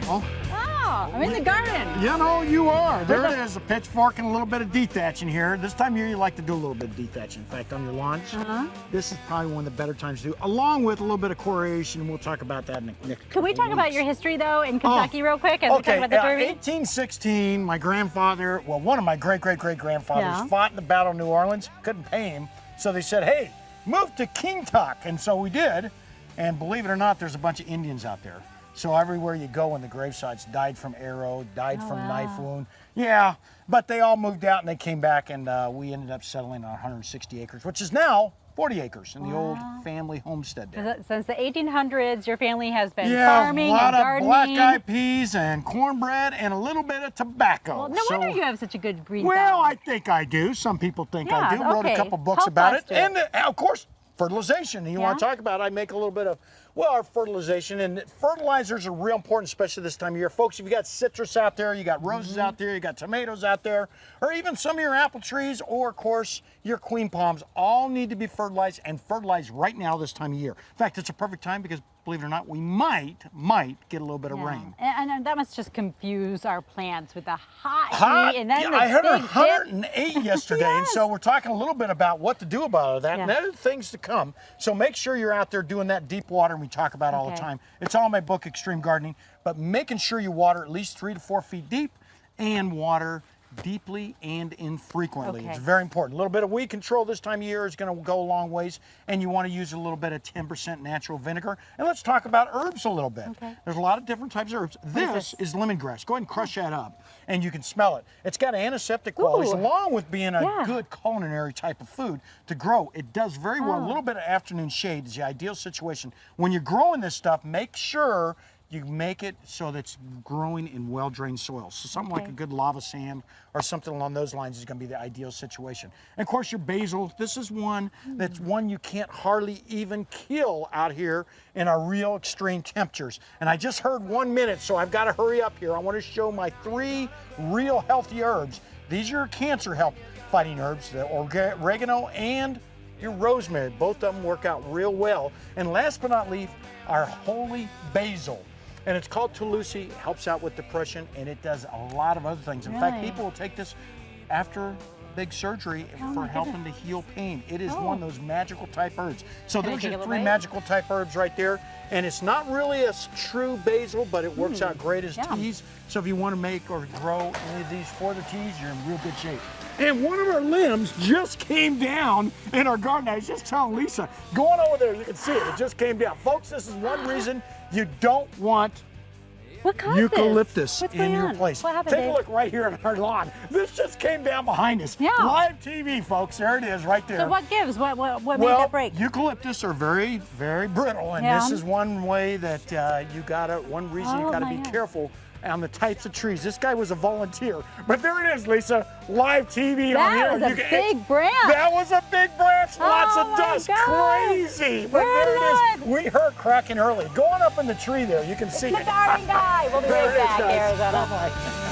Oh. Oh, I'm in the garden. You know, you are. There it is, a pitchfork and a little bit of dethatching here. This time of year, you like to do a little bit of dethatching. In fact, on your lawns, this is probably one of the better times to do, along with a little bit of chloration. We'll talk about that in the next Can we talk about your history, though, in Kentucky real quick as we talk about the Derby? 1816, my grandfather, well, one of my great-great-great-grandfathers fought in the Battle of New Orleans, couldn't pay him, so they said, hey, move to Kintuck, and so we did, and believe it or not, there's a bunch of Indians out there. So everywhere you go in the gravesites, died from arrow, died from knife wound. Yeah, but they all moved out and they came back, and we ended up settling on 160 acres, which is now 40 acres in the old family homestead there. Since the 1800s, your family has been farming and gardening. A lot of black-eyed peas and cornbread and a little bit of tobacco. Well, no wonder you have such a good green thumb. Well, I think I do. Some people think I do. Wrote a couple books about it. And of course, fertilization. And you want to talk about it, I make a little bit of, well, our fertilization. And fertilizers are real important, especially this time of year. Folks, if you got citrus out there, you got roses out there, you got tomatoes out there, or even some of your apple trees, or of course, your queen palms, all need to be fertilized and fertilized right now this time of year. In fact, it's a perfect time because, believe it or not, we might get a little bit of rain. And that must just confuse our plants with the hot heat. And then I heard 108 yesterday, and so we're talking a little bit about what to do about that, and there are things to come. So make sure you're out there doing that deep water we talk about all the time. It's all in my book, Extreme Gardening, but making sure you water at least 3 to 4 feet deep and water deeply and infrequently. It's very important. A little bit of weed control this time of year is going to go a long ways, and you want to use a little bit of 10% natural vinegar. And let's talk about herbs a little bit. There's a lot of different types of herbs. This is lemongrass. Go ahead and crush that up, and you can smell it. It's got antiseptic qualities, along with being a good culinary type of food to grow. It does very well. A little bit of afternoon shade is the ideal situation. When you're growing this stuff, make sure you make it so that it's growing in well-drained soil. So something like a good lava sand or something along those lines is going to be the ideal situation. And of course, your basil, this is one that's one you can't hardly even kill out here in our real extreme temperatures. And I just heard 1 minute, so I've got to hurry up here. I want to show my 3 real healthy herbs. These are cancer fighting herbs, the oregano and your rosemary. Both of them work out real well. And last but not least, our holy basil. And it's called Tulsi, helps out with depression, and it does a lot of other things. In fact, people will take this after big surgery for helping to heal pain. It is one of those magical type herbs. So there's your 3 magical type herbs right there. And it's not really a true basil, but it works out great as teas. So if you want to make or grow any of these for the teas, you're in real good shape. And one of our limbs just came down in our garden. I was just telling Lisa, going over there, you can see it, it just came down. Folks, this is one reason you don't want eucalyptus in your place. What happened, Take a look right here on our lawn. This just came down behind us. Live TV, folks. There it is right there. So what gives? What made that break? Eucalyptus are very, very brittle, and this is one way that one reason you gotta be careful on the types of trees. This guy was a volunteer, but there it is, Lisa. Live TV on here. That was a big branch. That was a big branch. Lots of dust. Crazy. But there it is. We heard cracking early. Going up in the tree there, you can see the it. garden guy. We'll be right back, Arizona. Bye-bye.